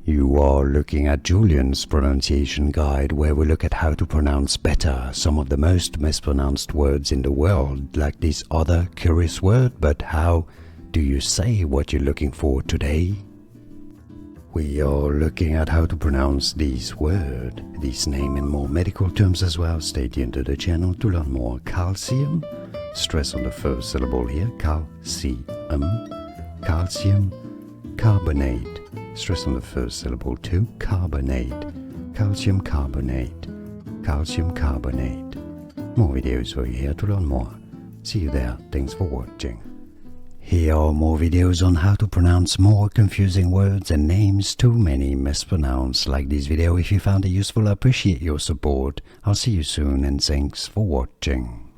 You are looking at Julian's pronunciation guide, where we look at how to pronounce better some of the most mispronounced words in the world, like this other curious word. But how do you say what you're looking for today? We are looking at how to pronounce this word, this name in more medical terms as well. Stay tuned to the channel to learn more. Calcium, stress on the first syllable here, calcium, calcium carbonate, stress on the first syllable too, carbonate, calcium carbonate, calcium carbonate. More videos for you here to learn more. See you there. Thanks for watching. Here are more videos on how to pronounce more confusing words and names too many mispronounced. Like this video if you found it useful. I appreciate your support. I'll see you soon and thanks for watching.